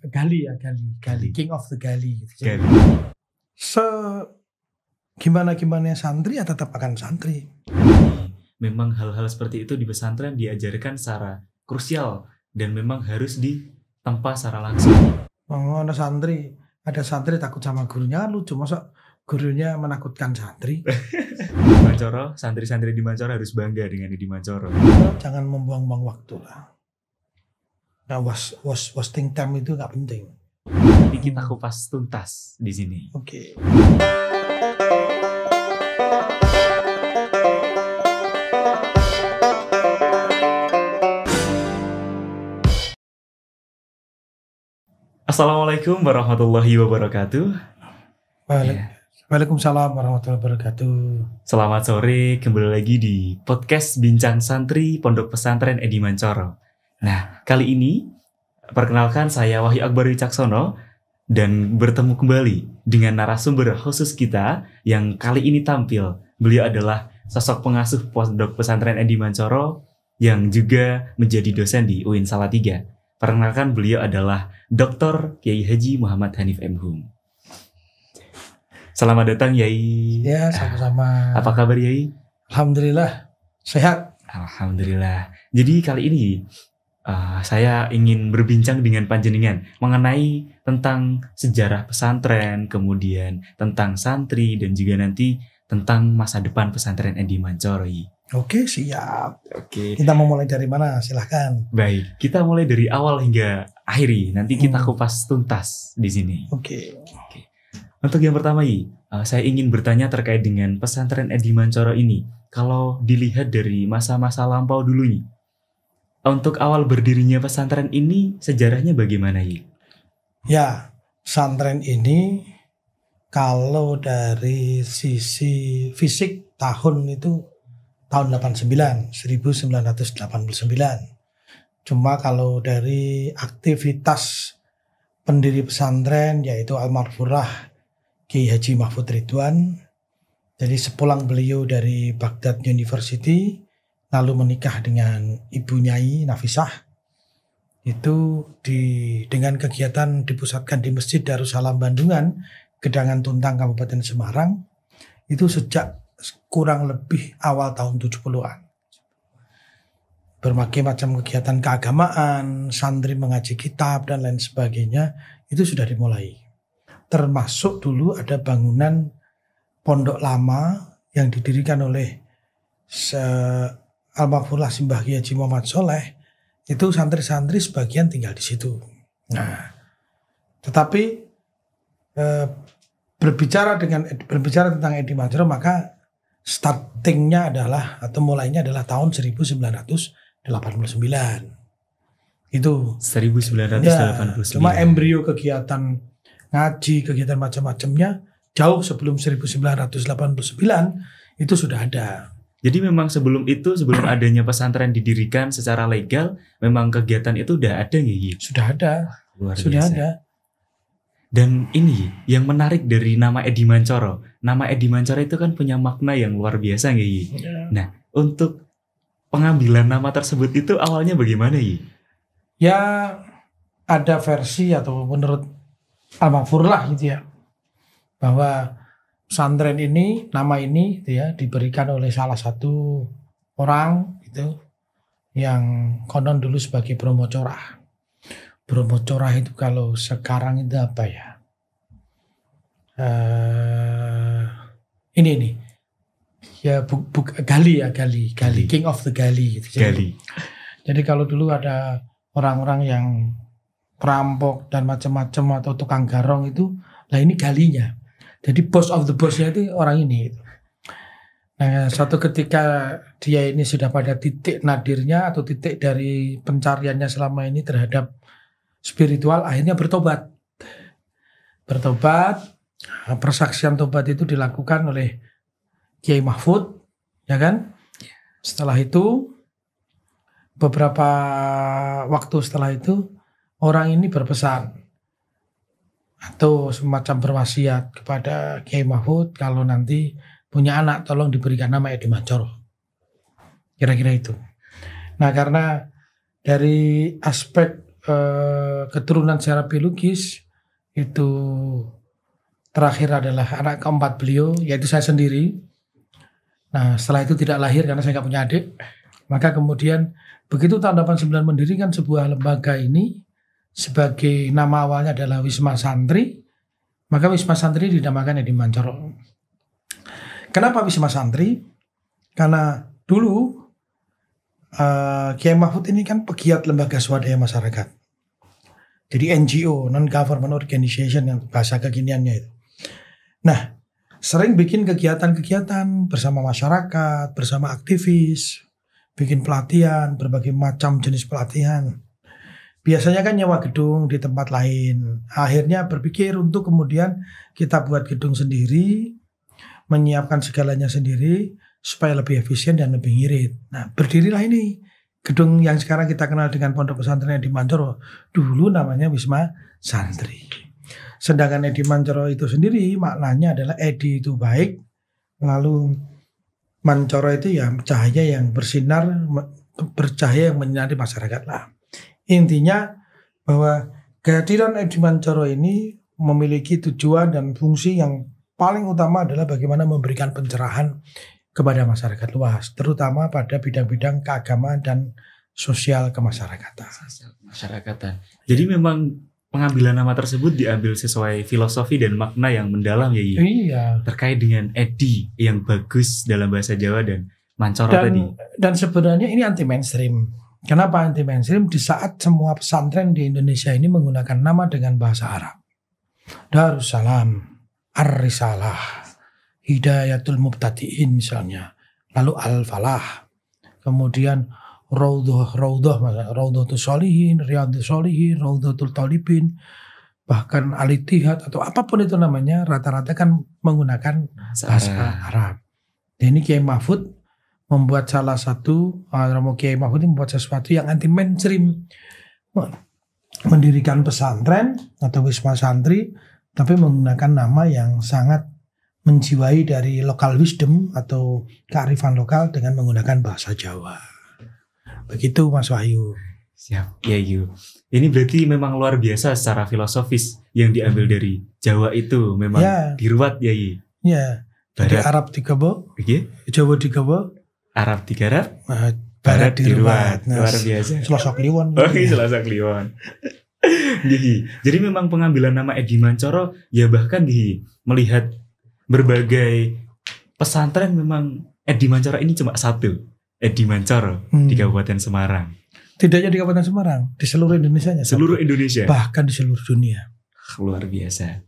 Gali ya, Gali, King of the Gali gitu. Gali. Gimana santri ya tetap akan santri. Memang hal-hal seperti itu di pesantren diajarkan secara krusial dan memang harus ditempa secara langsung. Oh, ada santri takut sama gurunya, lucu masa gurunya menakutkan santri. Mancoro, santri-santri di Mancoro harus bangga dengan di Mancoro. Jangan membuang-buang waktu lah. Nah, wasting time itu nggak penting. Tapi kita kupas tuntas di sini. Oke. Assalamualaikum warahmatullahi wabarakatuh. Waalaikumsalam warahmatullahi wabarakatuh. Selamat sore, kembali lagi di podcast Bincang Santri Pondok Pesantren Edi Mancoro. Nah, kali ini perkenalkan saya Wahyu Akbar Wicaksono dan bertemu kembali dengan narasumber khusus kita yang kali ini tampil. Beliau adalah sosok pengasuh Pondok Pesantren Edi Mancoro yang juga menjadi dosen di UIN Salatiga. Perkenalkan, beliau adalah Dr. Kiai Haji Muhammad Hanif M. Hum. Selamat datang, Yai. Ya, sama-sama. Apa kabar, Yai? Alhamdulillah, sehat. Alhamdulillah. Jadi kali ini saya ingin berbincang dengan panjenengan mengenai tentang sejarah pesantren, kemudian tentang santri, dan juga nanti tentang masa depan pesantren Edi Mancoro. Oke, siap. Oke. Kita mau mulai dari mana? Silahkan. Baik, kita mulai dari awal hingga akhiri. Nanti kita kupas tuntas di sini. Oke. Untuk yang pertama, saya ingin bertanya terkait dengan pesantren Edi Mancoro ini. Kalau dilihat dari masa-masa lampau dulu nih, untuk awal berdirinya pesantren ini sejarahnya bagaimana, Yi? Ya, pesantren ini kalau dari sisi fisik tahun itu tahun 1989. Cuma kalau dari aktivitas pendiri pesantren yaitu almarhumah Kiai Haji Mahfud Ridwan. Jadi sepulang beliau dari Baghdad University lalu menikah dengan Ibu Nyai Nafisah. Itu dengan kegiatan dipusatkan di Masjid Darussalam Bandungan, Gedangan Tuntang Kabupaten Semarang. Itu sejak kurang lebih awal tahun 70-an. Berbagai macam kegiatan keagamaan, santri mengaji kitab dan lain sebagainya itu sudah dimulai. Termasuk dulu ada bangunan pondok lama yang didirikan oleh almarhum Simbah Kiai Haji Muhammad Soleh. Itu santri-santri sebagian tinggal di situ. Nah, tetapi berbicara tentang Edi Mancoro, maka startingnya adalah atau mulainya adalah tahun 1989. Itu 1989. ya, cuma embrio kegiatan ngaji, kegiatan macam-macamnya jauh sebelum 1989 itu sudah ada. Jadi memang sebelum adanya pesantren didirikan secara legal, memang kegiatan itu udah ada ya? Sudah ada. Luar sudah biasa. Ada. Dan ini yang menarik dari nama Edi Mancoro. Nama Edi Mancoro itu kan punya makna yang luar biasa nggak, Yi? Ya. Nah, untuk pengambilan nama tersebut itu awalnya bagaimana, Yi? Ya, ada versi atau menurut almarhum lah gitu ya, bahwa pesantren ini, nama ini gitu ya, diberikan oleh salah satu orang itu yang konon dulu sebagai Bromo Corah. Bromo Corah itu kalau sekarang itu apa ya? Ini ya Gali ya, Gali, King of the Gali gitu. Gali. Jadi kalau dulu ada orang-orang yang perampok dan macam-macam atau tukang garong itu, lah ini galinya. Jadi boss of the boss-nya itu orang ini. Nah, suatu ketika dia ini sudah pada titik nadirnya atau titik dari pencariannya selama ini terhadap spiritual, akhirnya bertobat. Persaksian tobat itu dilakukan oleh Kiai Mahfud, ya kan? Setelah itu, beberapa waktu setelah itu, orang ini berpesan atau semacam berwasiat kepada Kiai Mahfud kalau nanti punya anak tolong diberikan nama Edi Mancoro. Kira-kira itu. Nah, karena dari aspek keturunan secara biologis itu terakhir adalah anak keempat beliau, yaitu saya sendiri. Nah, setelah itu tidak lahir karena saya nggak punya adik. Maka kemudian begitu tahun 89 mendirikan sebuah lembaga ini, sebagai nama awalnya adalah Wisma Santri, maka Wisma Santri dinamakan Edi Mancoro. Kenapa Wisma Santri? Karena dulu Kiai Mahfud ini kan pegiat lembaga swadaya masyarakat. Jadi NGO, non-government organization yang bahasa kekiniannya itu. Nah, sering bikin kegiatan-kegiatan bersama masyarakat, bersama aktivis, bikin pelatihan, berbagai macam jenis pelatihan. Biasanya kan nyewa gedung di tempat lain. Akhirnya berpikir untuk kemudian kita buat gedung sendiri, menyiapkan segalanya sendiri, supaya lebih efisien dan lebih ngirit. Nah, berdirilah ini. Gedung yang sekarang kita kenal dengan Pondok Pesantren Edi Mancoro, dulu namanya Wisma Santri. Sedangkan Edi Mancoro itu sendiri maknanya adalah Edi itu baik, lalu Mancoro itu ya cahaya yang bersinar, bercahaya yang menyinari masyarakat lah. Intinya bahwa kehadiran Edi Mancoro ini memiliki tujuan dan fungsi yang paling utama adalah bagaimana memberikan pencerahan kepada masyarakat luas, terutama pada bidang-bidang keagamaan dan sosial kemasyarakatan. Jadi memang pengambilan nama tersebut diambil sesuai filosofi dan makna yang mendalam ya. Iya. Terkait dengan Edi yang bagus dalam bahasa Jawa dan Mancoro tadi. Dan sebenarnya ini anti mainstream. Kenapa anti mainstream? Di saat semua pesantren di Indonesia ini menggunakan nama dengan bahasa Arab. Darussalam, Ar-Risalah, Hidayatul Mubtadi'in misalnya, lalu Al-Falah, kemudian Raudhatul Sholihin, Riyadhus Sholihin, Raudhatul Talibin, bahkan Al-Ittihad atau apapun itu namanya, rata-rata kan menggunakan bahasa Arab. Dan ini Kiai Mahfud membuat salah satu, Kiai Mahfud membuat sesuatu yang anti mainstream, mendirikan pesantren atau Wisma Santri, tapi menggunakan nama yang sangat menjiwai dari local wisdom atau kearifan lokal dengan menggunakan bahasa Jawa. Begitu Mas Wahyu. Siap, ya Yu. Ini berarti memang luar biasa secara filosofis yang diambil dari Jawa itu memang diruat ya Yu. Ya. Jadi Arab digawa, Jawa digawa, Arab digarap, Barat diruat. Luar biasa. Selasa Kliwon. Selasa Kliwon. Jadi memang pengambilan nama Edi Mancoro ya bahkan melihat berbagai pesantren memang Edi Mancoro ini cuma satu. Edi Mancoro di Kabupaten Semarang. Tidak hanya di Kabupaten Semarang, di seluruh Indonesia. Seluruh Indonesia. Bahkan di seluruh dunia. Luar biasa.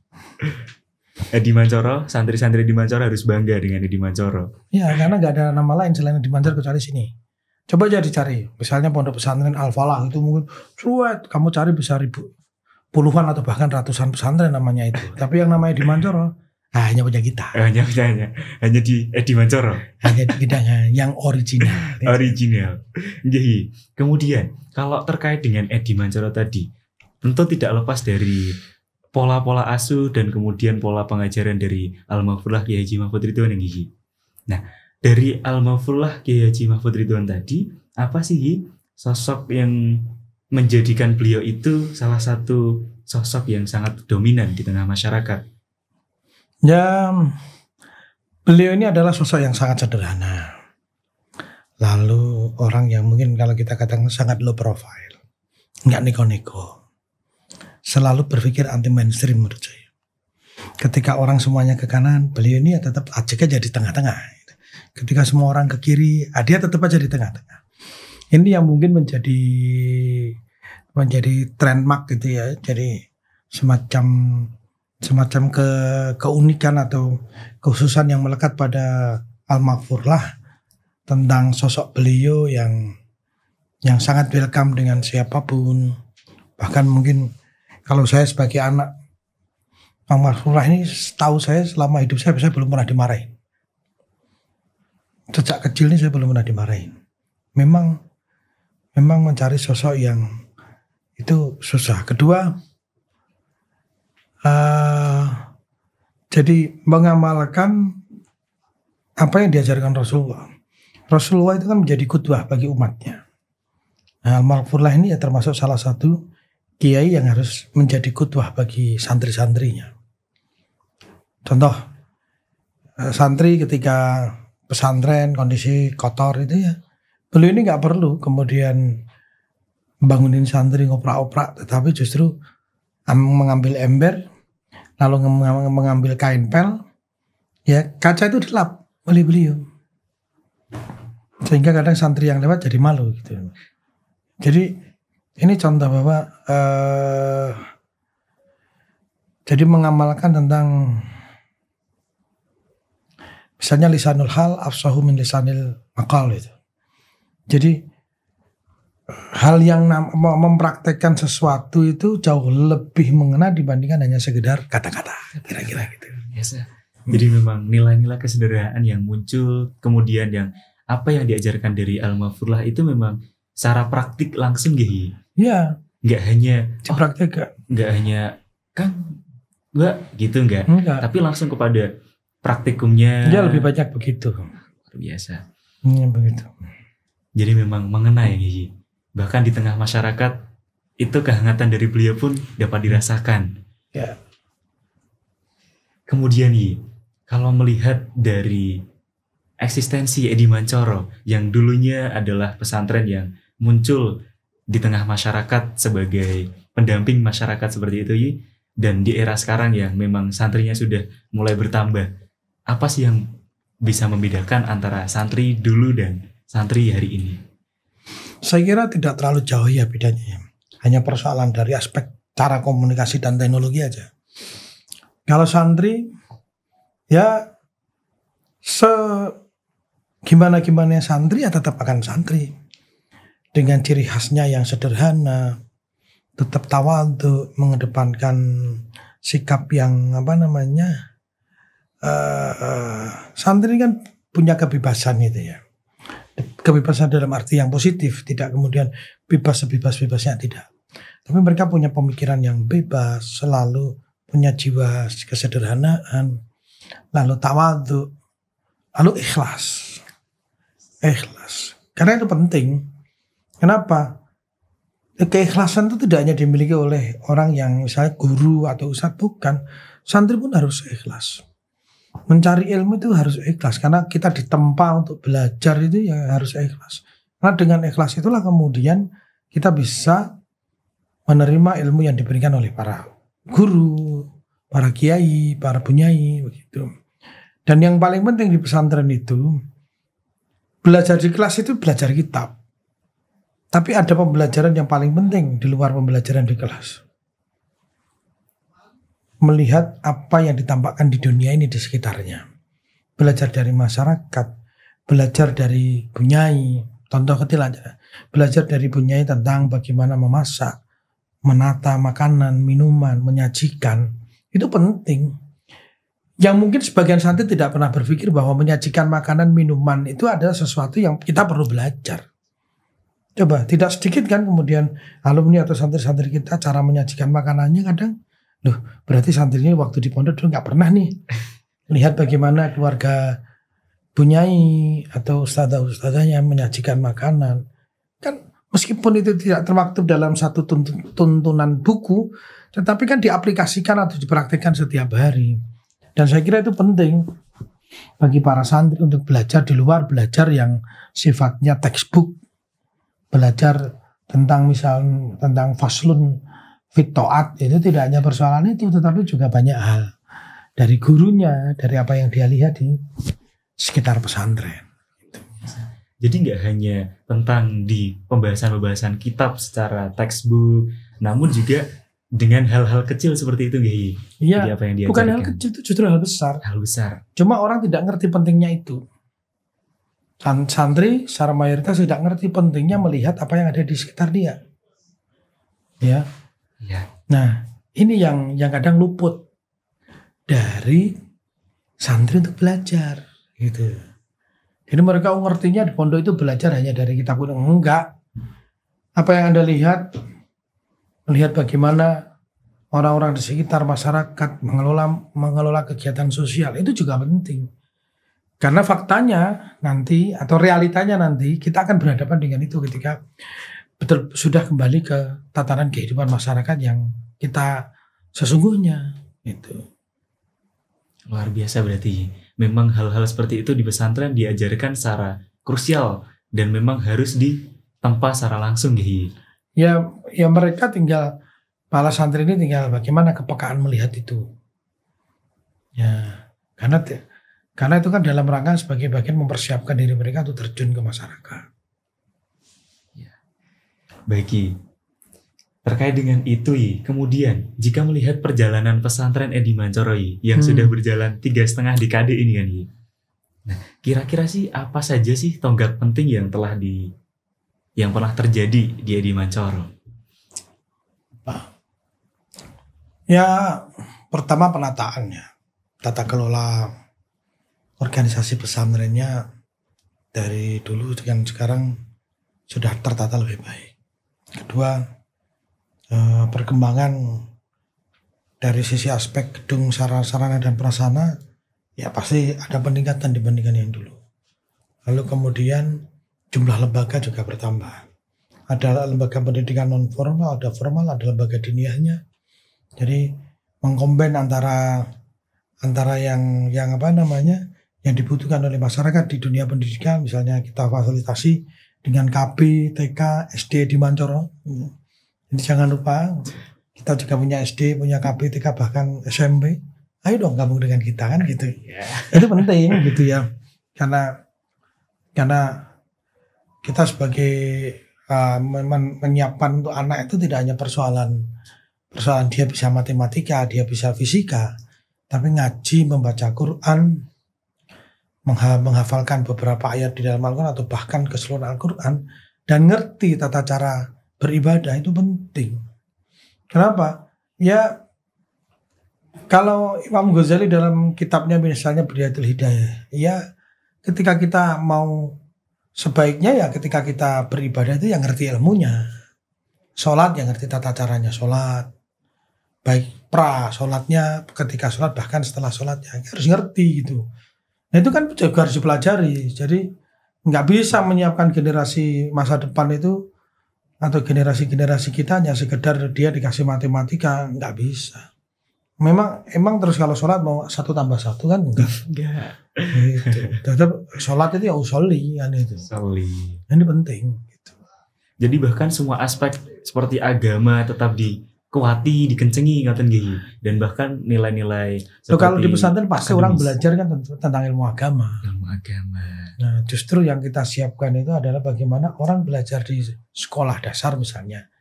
Edi Mancoro, santri-santri Edi Mancoro harus bangga dengan Edi Mancoro. Ya, karena nggak ada nama lain selain Edi Mancoro kecuali sini. Coba aja dicari. Misalnya Pondok Pesantren Al-Falah itu mungkin kamu cari bisa puluhan atau bahkan ratusan pesantren namanya itu. Tapi yang namanya Edi Mancoro hanya punya kita. Hanya di Edi Mancoro. Hanya di bidangnya yang original. Original. Jadi, kemudian kalau terkait dengan Edi Mancoro tadi, tentu tidak lepas dari pola-pola asuh dan kemudian pola pengajaran dari Al-Mahfurlah Kiai Haji Mahfud Ridwan yang gigi. Nah, dari Al-Mahfurlah Kiai Haji Mahfud Ridwan tadi, apa sih sosok yang menjadikan beliau itu salah satu sosok yang sangat dominan di tengah masyarakat? Ya, beliau ini adalah sosok yang sangat sederhana. Lalu orang yang mungkin kalau kita katakan sangat low profile, nggak neko-neko, selalu berpikir anti mainstream menurut saya. Ketika orang semuanya ke kanan, beliau ini tetap aja di tengah-tengah. Ketika semua orang ke kiri, dia tetap aja di tengah-tengah. Ini yang mungkin menjadi trademark gitu ya. Jadi semacam keunikan atau kekhususan yang melekat pada Al-Mahfurlah tentang sosok beliau yang sangat welcome dengan siapapun. Bahkan mungkin kalau saya sebagai anak Al-Mahfurlah ini, tahu saya selama hidup saya belum pernah dimarahin. Sejak kecil ini saya belum pernah dimarahin. Memang mencari sosok yang itu susah. Kedua, jadi mengamalkan apa yang diajarkan Rasulullah. Rasulullah itu kan menjadi qudwah bagi umatnya. Nah, Al-Mahfurlah ini ya termasuk salah satu kiai yang harus menjadi qudwah bagi santri-santrinya. Contoh, santri ketika pesantren kondisi kotor itu ya, beliau ini nggak perlu kemudian bangunin santri ngoprak-oprak, tetapi justru mengambil ember, lalu mengambil kain pel, ya kaca itu dilap oleh beliau. Sehingga kadang santri yang lewat jadi malu gitu. Jadi ini contoh bahwa jadi mengamalkan tentang misalnya lisanul hal afsahu min lisanil maqal itu. Jadi hal yang mempraktekkan sesuatu itu jauh lebih mengena dibandingkan hanya sekedar kata-kata, kira-kira gitu. Biasa. Jadi memang nilai-nilai kesederhanaan yang muncul, kemudian yang apa yang diajarkan dari Al-Mafurlah itu memang secara praktik langsung gitu. Ya. Nggak hanya dipraktekkan. Nggak hanya kan enggak gitu enggak. Tapi langsung kepada praktikumnya. Ya lebih banyak begitu. Luar biasa. Ya begitu. Jadi memang mengena ya Gigi. Bahkan di tengah masyarakat itu kehangatan dari beliau pun dapat dirasakan. Ya. Kemudian Gigi, kalau melihat dari eksistensi Edi Mancoro yang dulunya adalah pesantren yang muncul di tengah masyarakat sebagai pendamping masyarakat seperti itu Gigi, dan di era sekarang yang memang santrinya sudah mulai bertambah, apa sih yang bisa membedakan antara santri dulu dan santri hari ini? Saya kira tidak terlalu jauh ya bedanya. Hanya persoalan dari aspek cara komunikasi dan teknologi aja. Kalau santri ya gimana santri ya tetap akan santri. Dengan ciri khasnya yang sederhana, tetap tawadhu, mengedepankan sikap yang santri kan punya kebebasan itu ya. Kebebasan dalam arti yang positif, tidak kemudian bebas sebebas-bebasnya, tidak. Tapi mereka punya pemikiran yang bebas, selalu punya jiwa kesederhanaan, lalu tawadhu, lalu ikhlas. Karena itu penting. Kenapa? Keikhlasan itu tidak hanya dimiliki oleh orang yang misalnya guru atau ustadz, bukan. Santri pun harus ikhlas. Mencari ilmu itu harus ikhlas, karena kita ditempa untuk belajar itu ya harus ikhlas. Karena dengan ikhlas itulah kemudian kita bisa menerima ilmu yang diberikan oleh para guru, para kiai, para bunyai, begitu. Dan yang paling penting di pesantren itu, belajar di kelas itu belajar kitab. Tapi ada pembelajaran yang paling penting di luar pembelajaran di kelas. Melihat apa yang ditampakkan di dunia ini di sekitarnya. Belajar dari masyarakat, belajar dari bunyai, contoh kecil aja. Belajar dari bunyai tentang bagaimana memasak, menata makanan, minuman, menyajikan. Itu penting. Yang mungkin sebagian santri tidak pernah berpikir bahwa menyajikan makanan, minuman itu adalah sesuatu yang kita perlu belajar. Coba, tidak sedikit kan kemudian alumni atau santri-santri kita cara menyajikan makanannya kadang, loh berarti santrinya waktu di pondok dulu nggak pernah nih lihat bagaimana keluarga bunyai atau ustadzah-ustadzahnya menyajikan makanan. Kan meskipun itu tidak termaktub dalam satu tuntunan buku, tetapi kan diaplikasikan atau dipraktikkan setiap hari. Dan saya kira itu penting bagi para santri untuk belajar di luar belajar yang sifatnya textbook. Belajar tentang tentang faslun fit ta'at, itu tidak hanya persoalan itu, tetapi juga banyak hal dari gurunya, dari apa yang dia lihat di sekitar pesantren. Jadi nggak hanya tentang di pembahasan kitab secara textbook, namun juga dengan hal-hal kecil seperti itu, Gih. Iya, apa yang diajarkan. Bukan hal kecil, itu justru hal besar. Hal besar. Cuma orang tidak ngerti pentingnya itu. Santri secara mayoritas tidak ngerti pentingnya melihat apa yang ada di sekitar dia. Ya. Nah, ini yang kadang luput dari santri untuk belajar, gitu. Jadi mereka ngertinya di pondok itu belajar hanya dari kitab kuning. Enggak. Apa yang Anda lihat, melihat bagaimana orang-orang di sekitar masyarakat mengelola kegiatan sosial, itu juga penting. Karena faktanya nanti atau realitanya nanti kita akan berhadapan dengan itu ketika betul sudah kembali ke tatanan kehidupan masyarakat yang kita sesungguhnya itu. Luar biasa berarti. Memang hal-hal seperti itu di pesantren diajarkan secara krusial dan memang harus ditempa secara langsung gitu. Ya mereka tinggal, para santri ini tinggal bagaimana kepekaan melihat itu. Ya, karena itu kan dalam rangka sebagai bagian mempersiapkan diri mereka untuk terjun ke masyarakat. Ya. Baik, terkait dengan itu, kemudian jika melihat perjalanan pesantren Edi Mancoro yang sudah berjalan 3,5 dekade ini kan, nah kira-kira sih apa saja sih tonggak penting yang pernah terjadi di Edi Mancoro? Ya, pertama penataannya, tata kelola organisasi pesantrennya dari dulu dengan sekarang sudah tertata lebih baik. Kedua, perkembangan dari sisi aspek gedung, sarana dan prasarana ya pasti ada peningkatan dibandingkan yang dulu. Lalu kemudian jumlah lembaga juga bertambah. Ada lembaga pendidikan non formal, ada formal, ada lembaga diniyahnya. Jadi mengkombin antara yang yang dibutuhkan oleh masyarakat di dunia pendidikan, misalnya kita fasilitasi dengan KB, TK, SD di Mancoro. Jadi jangan lupa kita juga punya SD, punya KB, TK, bahkan SMP. Ayo dong gabung dengan kita kan gitu. Itu penting gitu ya. Karena kita sebagai menyiapkan untuk anak itu tidak hanya persoalan dia bisa matematika, dia bisa fisika, tapi ngaji, membaca Quran, menghafalkan beberapa ayat di dalam Al-Quran atau bahkan keseluruhan Al-Quran dan ngerti tata cara beribadah itu penting. Kenapa? Ya kalau Imam Ghazali dalam kitabnya misalnya Bidayatul Hidayah, ya ketika kita mau sebaiknya ya ketika kita beribadah itu yang ngerti ilmunya. Sholat yang ngerti tata caranya sholat. Baik sholatnya, ketika sholat, bahkan setelah sholatnya harus ngerti gitu. Nah itu kan juga harus dipelajari. Jadi nggak bisa menyiapkan generasi masa depan itu atau generasi kita hanya sekedar dia dikasih matematika, nggak bisa. Emang terus kalau sholat mau 1 tambah 1 kan enggak. Gitu. Tetap sholat itu ya usolli kan itu. Ini penting. Gitu. Jadi bahkan semua aspek seperti agama tetap dikuati, dikencengi ngaten gitu. Dan bahkan nilai-nilai seperti kalau di pesantren pasti akademis. Orang belajar kan tentang ilmu agama. Nah, justru yang kita siapkan itu adalah bagaimana orang belajar di sekolah dasar misalnya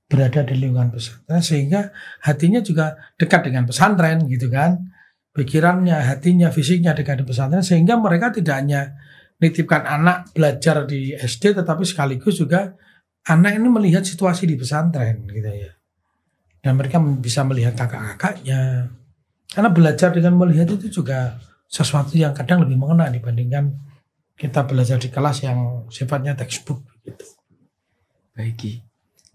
berada di lingkungan pesantren sehingga hatinya juga dekat dengan pesantren gitu kan. Pikirannya, hatinya, fisiknya dekat di pesantren sehingga mereka tidak hanya nitipkan anak belajar di SD tetapi sekaligus juga anak ini melihat situasi di pesantren gitu ya. Dan mereka bisa melihat kakak-kakaknya. Karena belajar dengan melihat itu juga sesuatu yang kadang lebih mengena dibandingkan kita belajar di kelas yang sifatnya textbook gitu. Baik.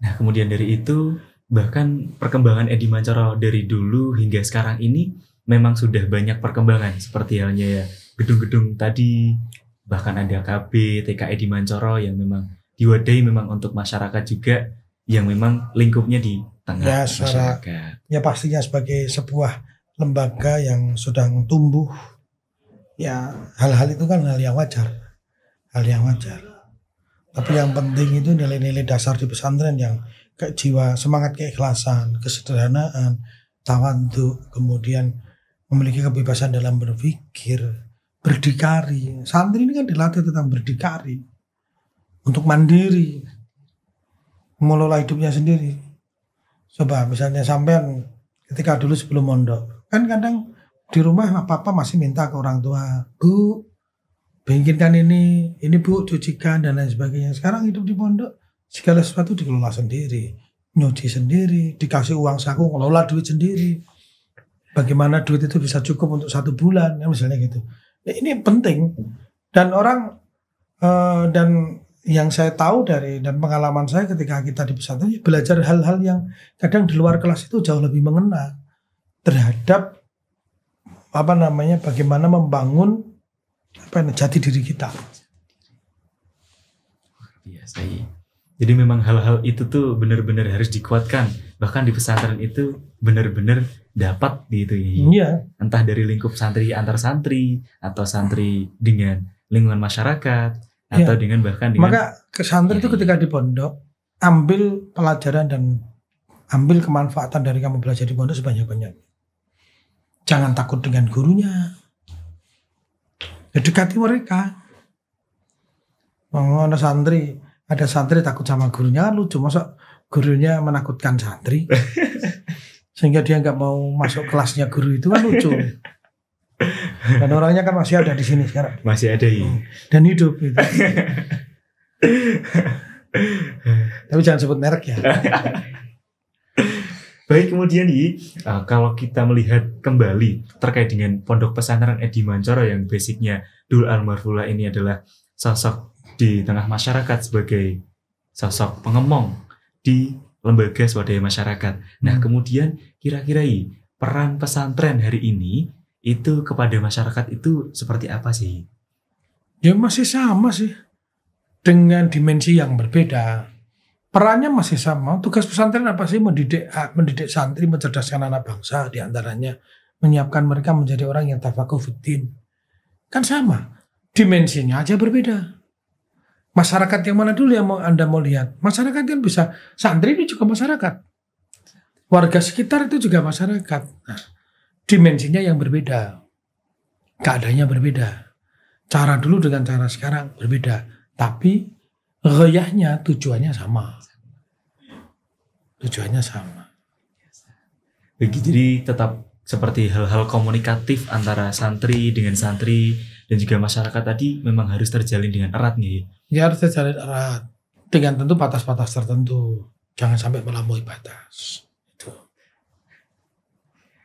Nah, kemudian dari itu bahkan perkembangan Edi Mancoro dari dulu hingga sekarang ini memang sudah banyak perkembangan seperti halnya ya gedung-gedung tadi, bahkan ada KB, TK Edi Mancoro yang memang diwadahi memang untuk masyarakat juga yang memang lingkupnya di tengah masyarakat. Ya pastinya sebagai sebuah lembaga yang sedang tumbuh, ya hal-hal itu kan hal yang wajar. Tapi yang penting itu nilai-nilai dasar di pesantren yang kayak jiwa, semangat keikhlasan, kesederhanaan, tawadhu, kemudian memiliki kebebasan dalam berpikir, berdikari. Santri ini kan dilatih tentang berdikari, untuk mandiri, mengelola hidupnya sendiri. Coba misalnya sampean ketika dulu sebelum mondok, kan kadang di rumah apa-apa masih minta ke orang tua, Bu, bikinkan ini Bu, cucikan dan lain sebagainya. Sekarang hidup di pondok, segala sesuatu dikelola sendiri, nyuci sendiri, dikasih uang saku, ngelola duit sendiri. Bagaimana duit itu bisa cukup untuk 1 bulan, ya misalnya gitu. Nah, ini penting dan orang dan yang saya tahu dan pengalaman saya ketika kita di pesantren belajar hal-hal yang kadang di luar kelas itu jauh lebih mengena terhadap bagaimana membangun jati diri kita. Biasa. Jadi memang hal-hal itu tuh benar-benar harus dikuatkan. Bahkan di pesantren itu benar-benar dapat gitu ya. Iya. Entah dari lingkup santri antar santri atau santri dengan lingkungan masyarakat atau dengan bahkan dengan. Maka ke santri itu ketika di pondok ambil pelajaran dan ambil kemanfaatan dari kamu belajar di pondok sebanyak-banyak. Jangan takut dengan gurunya. Dekati mereka. Ada santri takut sama gurunya, lucu. Masa gurunya menakutkan santri sehingga dia nggak mau masuk kelasnya guru, itu kan lucu. Dan orangnya kan masih ada di sini sekarang. Masih ada ya. Dan hidup gitu. Tapi jangan sebut merek ya. Baik, kemudian kalau kita melihat kembali terkait dengan Pondok Pesantren Edi Mancoro yang basicnya Dul Almarfullah ini adalah sosok di tengah masyarakat sebagai sosok pengemong di lembaga swadaya masyarakat. Nah, kemudian kira-kira peran pesantren hari ini itu kepada masyarakat itu seperti apa sih? Ya masih sama sih, dengan dimensi yang berbeda. Perannya masih sama. Tugas pesantren apa sih? Mendidik santri, mencerdaskan anak bangsa, diantaranya menyiapkan mereka menjadi orang yang tafakuh fiddin. Kan sama, dimensinya aja berbeda. Masyarakat yang mana dulu yang Anda mau lihat? Masyarakat kan bisa, santri itu juga masyarakat. Warga sekitar itu juga masyarakat. Nah, dimensinya yang berbeda. Keadaannya berbeda. Cara dulu dengan cara sekarang berbeda. Tapi ghayahnya, tujuannya sama. Tujuannya sama. Jadi tetap seperti hal-hal komunikatif antara santri dengan santri dan juga masyarakat tadi memang harus terjalin dengan erat nih. Ya harus terjalin erat. Dengan tentu batas-batas tertentu. Jangan sampai melampaui batas. Itu.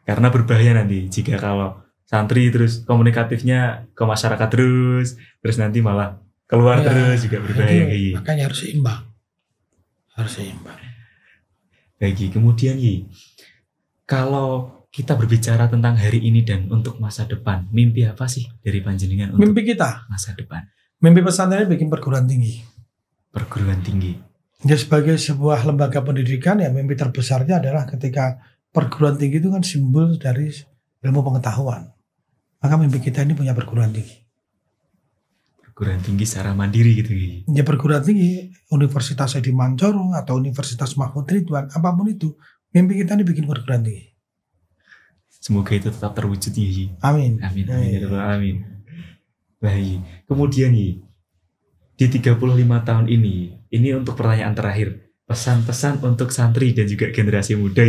Karena berbahaya nanti jika kalau santri terus komunikatifnya ke masyarakat terus nanti malah keluar terus juga berbahaya. Makanya harus seimbang. Harus seimbang. Baik, kemudian kalau kita berbicara tentang hari ini dan untuk masa depan, mimpi apa sih dari panjenengan untuk mimpi kita masa depan? Mimpi pesantren bikin perguruan tinggi. Perguruan tinggi. Ya sebagai sebuah lembaga pendidikan ya mimpi terbesarnya adalah ketika perguruan tinggi itu kan simbol dari ilmu pengetahuan. Maka mimpi kita ini punya perguruan tinggi. Perguruan tinggi secara mandiri gitu. Ya perguruan tinggi, Universitas Edi Mancoro atau Universitas Mahfud Ridwan, apapun itu, mimpi kita ini bikin perguruan tinggi. Semoga itu tetap terwujud ya. Amin. Amin. Amin. Amin. Baik. Kemudian di 35 tahun ini untuk pertanyaan terakhir, pesan-pesan untuk santri dan juga generasi muda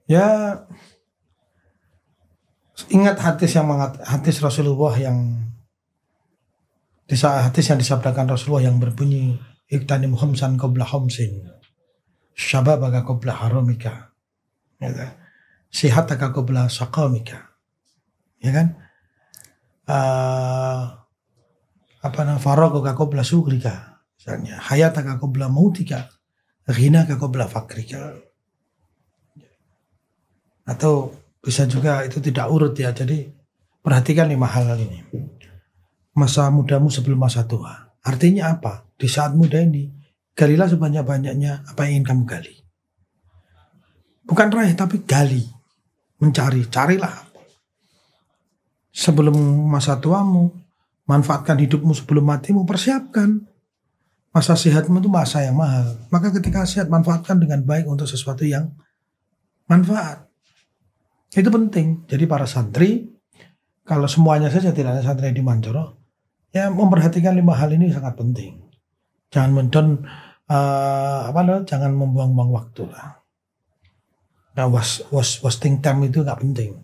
Ya ingat hadis Rasulullah yang disabdakan Rasulullah yang berbunyi iktanim khamsan qabla khamsin syababaka qabla haramika, sihataka qabla saqamika, ya kan, faragaka qabla sugrika, misalnya hayataka qabla mautika, ghinaka qabla fakrika. Atau bisa juga itu tidak urut ya. Jadi perhatikan 5 hal ini. Masa mudamu sebelum masa tua. Artinya apa? Di saat muda ini, galilah sebanyak-banyaknya apa yang ingin kamu gali. Bukan raih, tapi gali. Mencari, carilah. Sebelum masa tuamu, manfaatkan hidupmu sebelum matimu, persiapkan. Masa sehatmu itu masa yang mahal. Maka ketika sehat, manfaatkan dengan baik untuk sesuatu yang manfaat. Itu penting. Jadi para santri, kalau semuanya saja tidak ada santri di Mancoro, ya memperhatikan 5 hal ini sangat penting. Jangan jangan membuang-buang waktu lah. Nah, wasting time itu nggak penting.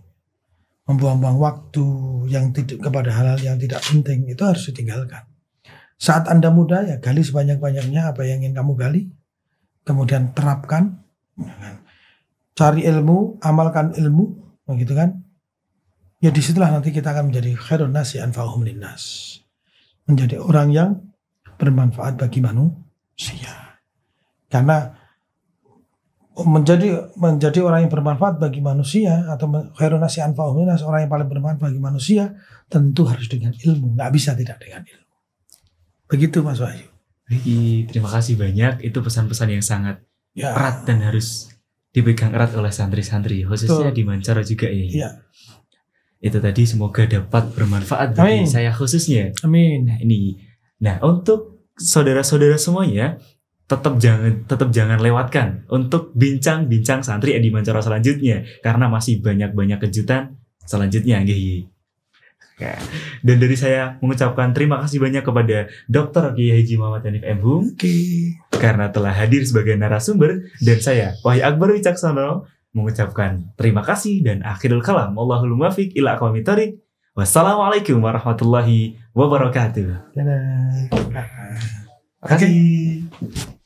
Membuang-buang waktu yang tidak kepada hal-hal yang tidak penting itu harus ditinggalkan. Saat Anda muda ya gali sebanyak-banyaknya apa yang ingin kamu gali, kemudian terapkan, cari ilmu, amalkan ilmu, begitu kan? Ya disitulah nanti kita akan menjadi khairun nasi anfa'uhum linnas, menjadi orang yang bermanfaat bagi manusia. Karena menjadi orang yang bermanfaat bagi manusia atau khairun nasi anfa'uhum linnas, orang yang paling bermanfaat bagi manusia, tentu harus dengan ilmu, nggak bisa tidak dengan ilmu. Begitu Mas Wahyu. Terima kasih banyak. Itu pesan-pesan yang sangat Ya. erat dan harus dipegang erat oleh santri-santri, khususnya Betul. di Mancoro juga ya. Iya. Itu tadi semoga dapat bermanfaat bagi Amin. saya khususnya. Amin. Nah, untuk saudara-saudara semuanya, tetap jangan lewatkan untuk bincang-bincang santri Edi Mancoro selanjutnya, karena masih banyak kejutan selanjutnya, nggih. Ya. Dan dari saya mengucapkan terima kasih banyak kepada Dr. Kiai Haji Muhammad Hanif M. Hum Oke. karena telah hadir sebagai narasumber, dan saya Wahyu Akbar Wicaksono mengucapkan terima kasih dan akhirul kalam. Wallahul muwaffiq ila aqwamit thoriq. Wassalamualaikum warahmatullahi wabarakatuh. Dadah. Terima kasih.